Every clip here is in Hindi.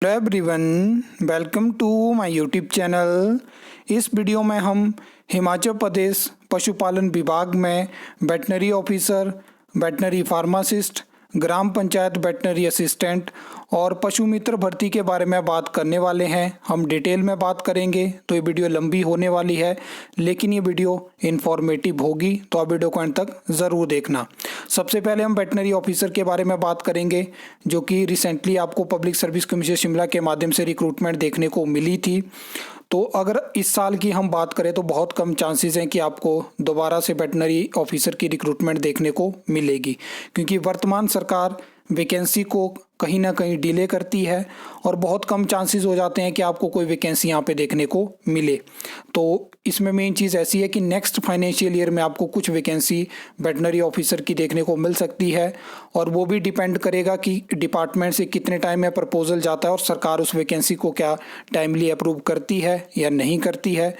Hello everyone, welcome to my YouTube channel. इस वीडियो में हम हिमाचल प्रदेश पशुपालन विभाग में veterinary officer, veterinary pharmacist, gram panchayat veterinary assistant और पशु मित्र भर्ती के बारे में बात करने वाले हैं। हम डिटेल में बात करेंगे तो ये वीडियो लंबी होने वाली है, लेकिन ये वीडियो इन्फॉर्मेटिव होगी, तो आप वीडियो को अंत तक ज़रूर देखना। सबसे पहले हम वेटनरी ऑफिसर के बारे में बात करेंगे, जो कि रिसेंटली आपको पब्लिक सर्विस कमीशन शिमला के माध्यम से रिक्रूटमेंट देखने को मिली थी। तो अगर इस साल की हम बात करें तो बहुत कम चांसेस हैं कि आपको दोबारा से वेटनरी ऑफिसर की रिक्रूटमेंट देखने को मिलेगी, क्योंकि वर्तमान सरकार वैकेंसी को कहीं ना कहीं डिले करती है और बहुत कम चांसेस हो जाते हैं कि आपको कोई वैकेंसी यहाँ पे देखने को मिले। तो इसमें मेन चीज़ ऐसी है कि नेक्स्ट फाइनेंशियल ईयर में आपको कुछ वैकेंसी वेटनरी ऑफिसर की देखने को मिल सकती है, और वो भी डिपेंड करेगा कि डिपार्टमेंट से कितने टाइम में प्रपोजल जाता है और सरकार उस वैकेंसी को क्या टाइमली अप्रूव करती है या नहीं करती है।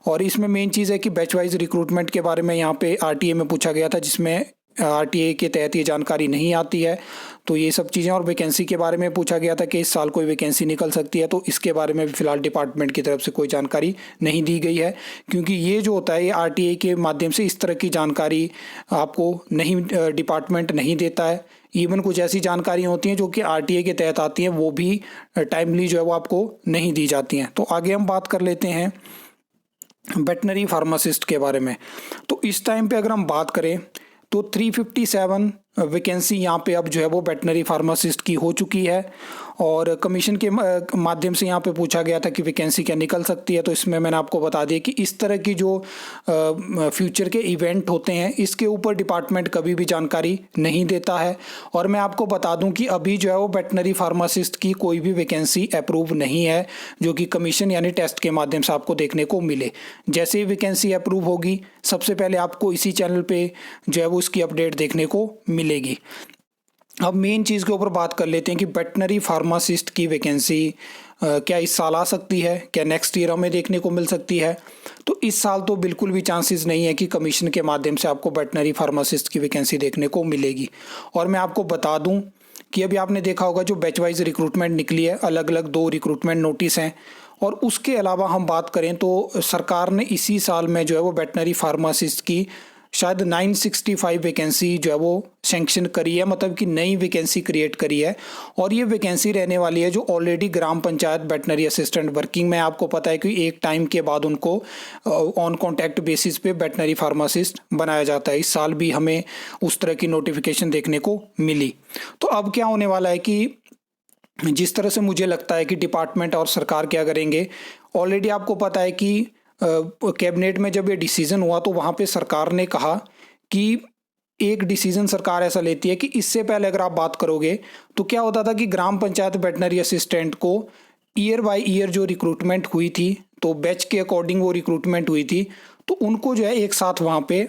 और इसमें मेन चीज़ है कि बैच वाइज रिक्रूटमेंट के बारे में यहाँ पे आरटीए में पूछा गया था, जिसमें आरटीए के तहत ये जानकारी नहीं आती है। तो ये सब चीज़ें, और वैकेंसी के बारे में पूछा गया था कि इस साल कोई वैकेंसी निकल सकती है, तो इसके बारे में भी फिलहाल डिपार्टमेंट की तरफ से कोई जानकारी नहीं दी गई है, क्योंकि ये जो होता है ये आरटीए के माध्यम से इस तरह की जानकारी आपको नहीं, डिपार्टमेंट नहीं देता है। इवन कुछ ऐसी जानकारियाँ होती हैं जो कि आरटीए के तहत आती हैं, वो भी टाइमली जो है वो आपको नहीं दी जाती हैं। तो आगे हम बात कर लेते हैं वेटनरी फार्मासिस्ट के बारे में। तो इस टाइम पे अगर हम बात करें तो 357 वैकेंसी यहाँ पे अब जो है वो वेटनरी फार्मासिस्ट की हो चुकी है, और कमीशन के माध्यम से यहाँ पे पूछा गया था कि वैकेंसी क्या निकल सकती है। तो इसमें मैंने आपको बता दिया कि इस तरह की जो फ्यूचर के इवेंट होते हैं, इसके ऊपर डिपार्टमेंट कभी भी जानकारी नहीं देता है। और मैं आपको बता दूं कि अभी जो है वो वेटनरी फार्मासिस्ट की कोई भी वैकेंसी अप्रूव नहीं है जो कि कमीशन यानी टेस्ट के माध्यम से आपको देखने को मिले। जैसे ही वैकेंसी अप्रूव होगी, सबसे पहले आपको इसी चैनल पे जो है वो इसकी अपडेट देखने को मिलेगी। अब मेन चीज़ के ऊपर बात कर लेते हैं कि वेटनरी फार्मासिस्ट की वैकेंसी क्या इस साल आ सकती है, क्या नेक्स्ट ईयर हमें देखने को मिल सकती है। तो इस साल तो बिल्कुल भी चांसेस नहीं है कि कमीशन के माध्यम से आपको वेटनरी फार्मासिस्ट की वैकेंसी देखने को मिलेगी। और मैं आपको बता दूं कि अभी आपने देखा होगा जो बैच वाइज रिक्रूटमेंट निकली है, अलग अलग 2 रिक्रूटमेंट नोटिस हैं। और उसके अलावा हम बात करें तो सरकार ने इसी साल में जो है वो वेटनरी फार्मासिस्ट की शायद 965 वैकेंसी जो है वो सैंक्शन करी है, मतलब कि नई वैकेंसी क्रिएट करी है। और ये वैकेंसी रहने वाली है जो ऑलरेडी ग्राम पंचायत वेटनरी असिस्टेंट वर्किंग में। आपको पता है कि एक टाइम के बाद उनको ऑन कॉन्ट्रैक्ट बेसिस पे वेटनरी फार्मासिस्ट बनाया जाता है। इस साल भी हमें उस तरह की नोटिफिकेशन देखने को मिली। तो अब क्या होने वाला है कि जिस तरह से मुझे लगता है कि डिपार्टमेंट और सरकार क्या करेंगे, ऑलरेडी आपको पता है कि कैबिनेट में जब ये डिसीजन हुआ तो वहाँ पे सरकार ने कहा कि एक डिसीजन सरकार ऐसा लेती है कि इससे पहले अगर आप बात करोगे तो क्या होता था कि ग्राम पंचायत वेटनरी असिस्टेंट को ईयर बाय ईयर जो रिक्रूटमेंट हुई थी, तो बैच के अकॉर्डिंग वो रिक्रूटमेंट हुई थी, तो उनको जो है एक साथ वहाँ पे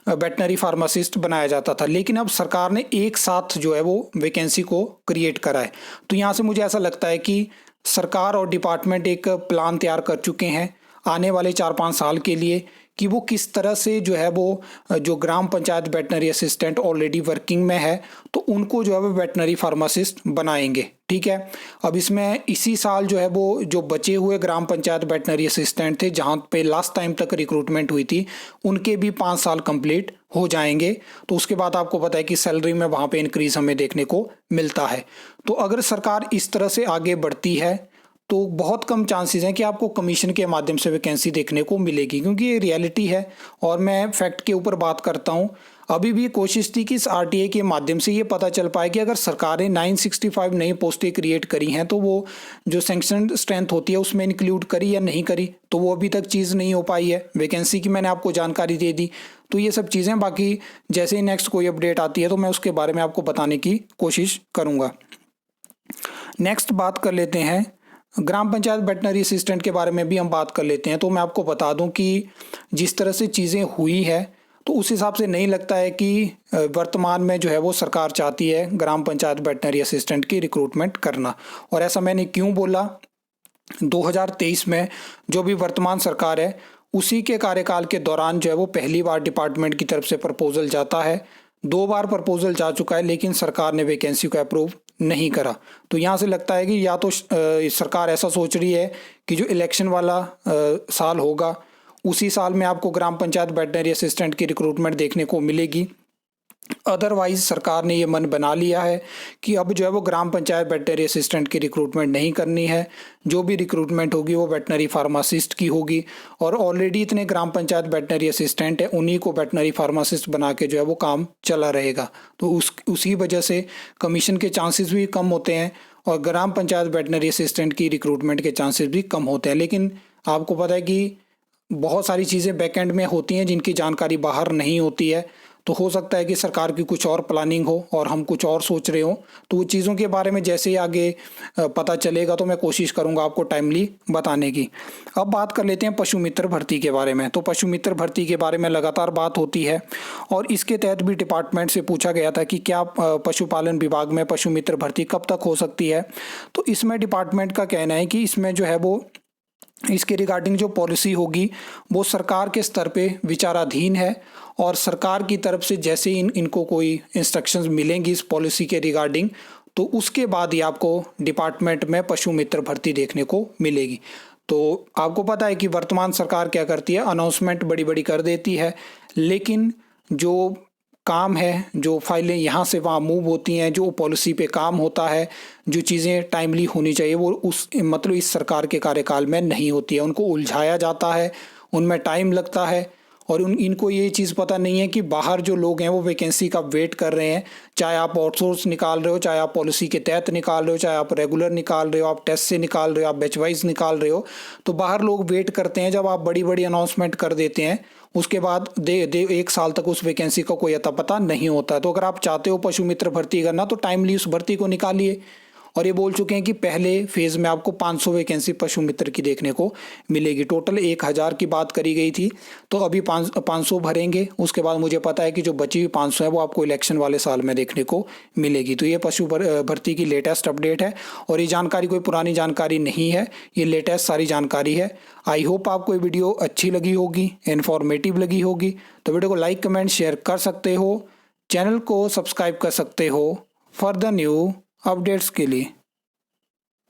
वेटनरी फार्मासिस्ट बनाया जाता था। लेकिन अब सरकार ने एक साथ जो है वो वैकेंसी को क्रिएट करा है। तो यहाँ से मुझे ऐसा लगता है कि सरकार और डिपार्टमेंट एक प्लान तैयार कर चुके हैं आने वाले 4-5 साल के लिए कि वो किस तरह से जो है वो जो gram panchayat veterinary assistant already working में है, तो उनको जो है वो वेटनरी फार्मासिस्ट बनाएंगे। ठीक है, अब इसमें इसी साल जो है वो जो बचे हुए ग्राम पंचायत वेटनरी असिस्टेंट थे, जहाँ पे लास्ट टाइम तक रिक्रूटमेंट हुई थी, उनके भी 5 साल कंप्लीट हो जाएंगे। तो उसके बाद आपको पता है कि सैलरी में वहाँ पे इंक्रीज हमें देखने को मिलता है। तो अगर सरकार इस तरह से आगे बढ़ती है तो बहुत कम चांसेस हैं कि आपको कमीशन के माध्यम से वैकेंसी देखने को मिलेगी, क्योंकि ये रियलिटी है। और मैं फैक्ट के ऊपर बात करता हूँ, अभी भी कोशिश थी कि इस आरटीए के माध्यम से ये पता चल पाए कि अगर सरकार ने 965 नई पोस्टें क्रिएट करी हैं तो वो जो सैंक्शन स्ट्रेंथ होती है उसमें इंक्लूड करी या नहीं करी, तो वो अभी तक चीज़ नहीं हो पाई है। वैकेंसी की मैंने आपको जानकारी दे दी। तो ये सब चीज़ें, बाकी जैसे ही नेक्स्ट कोई अपडेट आती है तो मैं उसके बारे में आपको बताने की कोशिश करूँगा। नेक्स्ट बात कर लेते हैं ग्राम पंचायत वेटनरी असिस्टेंट के बारे में भी हम बात कर लेते हैं। तो मैं आपको बता दूं कि जिस तरह से चीज़ें हुई है तो उस हिसाब से नहीं लगता है कि वर्तमान में जो है वो सरकार चाहती है ग्राम पंचायत वेटनरी असिस्टेंट की रिक्रूटमेंट करना। और ऐसा मैंने क्यों बोला, 2023 में जो भी वर्तमान सरकार है उसी के कार्यकाल के दौरान जो है वो पहली बार डिपार्टमेंट की तरफ से प्रपोजल जाता है। 2 बार प्रपोजल जा चुका है, लेकिन सरकार ने वैकेंसी को अप्रूव नहीं करा। तो यहाँ से लगता है कि या तो सरकार ऐसा सोच रही है कि जो इलेक्शन वाला साल होगा उसी साल में आपको ग्राम पंचायत वेटनरी असिस्टेंट की रिक्रूटमेंट देखने को मिलेगी। अदरवाइज सरकार ने ये मन बना लिया है कि अब जो है वो ग्राम पंचायत वेटनरी असिस्टेंट की रिक्रूटमेंट नहीं करनी है, जो भी रिक्रूटमेंट होगी वो वेटनरी फार्मासिस्ट की होगी। और ऑलरेडी इतने ग्राम पंचायत वेटनरी असिस्टेंट है, उन्हीं को वेटनरी फार्मासिस्ट बना के जो है वो काम चला रहेगा। तो उसी वजह से कमीशन के चांसेस भी कम होते हैं और ग्राम पंचायत वेटनरी असिस्टेंट की रिक्रूटमेंट के चांसेस भी कम होते हैं। लेकिन आपको पता है कि बहुत सारी चीज़ें बैकएंड में होती हैं जिनकी जानकारी बाहर नहीं होती है। तो हो सकता है कि सरकार की कुछ और प्लानिंग हो और हम कुछ और सोच रहे हो। तो वो चीज़ों के बारे में जैसे ही आगे पता चलेगा तो मैं कोशिश करूंगा आपको टाइमली बताने की। अब बात कर लेते हैं पशु मित्र भर्ती के बारे में। तो पशु मित्र भर्ती के बारे में लगातार बात होती है और इसके तहत भी डिपार्टमेंट से पूछा गया था कि क्या पशुपालन विभाग में पशु मित्र भर्ती कब तक हो सकती है। तो इसमें डिपार्टमेंट का कहना है कि इसमें जो है वो इसके रिगार्डिंग जो पॉलिसी होगी वो सरकार के स्तर पे विचाराधीन है और सरकार की तरफ से जैसे इनको कोई इंस्ट्रक्शंस मिलेंगी इस पॉलिसी के रिगार्डिंग तो उसके बाद ही आपको डिपार्टमेंट में पशु मित्र भर्ती देखने को मिलेगी। तो आपको पता है कि वर्तमान सरकार क्या करती है, अनाउंसमेंट बड़ी बड़ी कर देती है, लेकिन जो काम है, जो फाइलें यहाँ से वहाँ मूव होती हैं, जो पॉलिसी पे काम होता है, जो चीज़ें टाइमली होनी चाहिए वो इस सरकार के कार्यकाल में नहीं होती है। उनको उलझाया जाता है, उनमें टाइम लगता है और इनको ये चीज़ पता नहीं है कि बाहर जो लोग हैं वो वैकेंसी का वेट कर रहे हैं। चाहे आप आउटसोर्स निकाल रहे हो, चाहे आप पॉलिसी के तहत निकाल रहे हो, चाहे आप रेगुलर निकाल रहे हो, आप टेस्ट से निकाल रहे हो, आप बैच वाइज निकाल रहे हो, तो बाहर लोग वेट करते हैं। जब आप बड़ी बड़ी अनाउंसमेंट कर देते हैं उसके बाद एक साल तक उस वैकेंसी का कोई अता पता नहीं होता। तो अगर आप चाहते हो पशु मित्र भर्ती करना तो टाइमली उस भर्ती को निकालिए। और ये बोल चुके हैं कि पहले फेज़ में आपको 500 वैकेंसी पशु मित्र की देखने को मिलेगी। टोटल 1000 की बात करी गई थी, तो अभी 500 भरेंगे। उसके बाद मुझे पता है कि जो बची हुई 500 है वो आपको इलेक्शन वाले साल में देखने को मिलेगी। तो ये पशु भर्ती की लेटेस्ट अपडेट है और ये जानकारी कोई पुरानी जानकारी नहीं है, ये लेटेस्ट सारी जानकारी है। आई होप आपको ये वीडियो अच्छी लगी होगी, इन्फॉर्मेटिव लगी होगी। तो वीडियो को लाइक कमेंट शेयर कर सकते हो, चैनल को सब्सक्राइब कर सकते हो फॉर द न्यू अपडेट्स के लिए।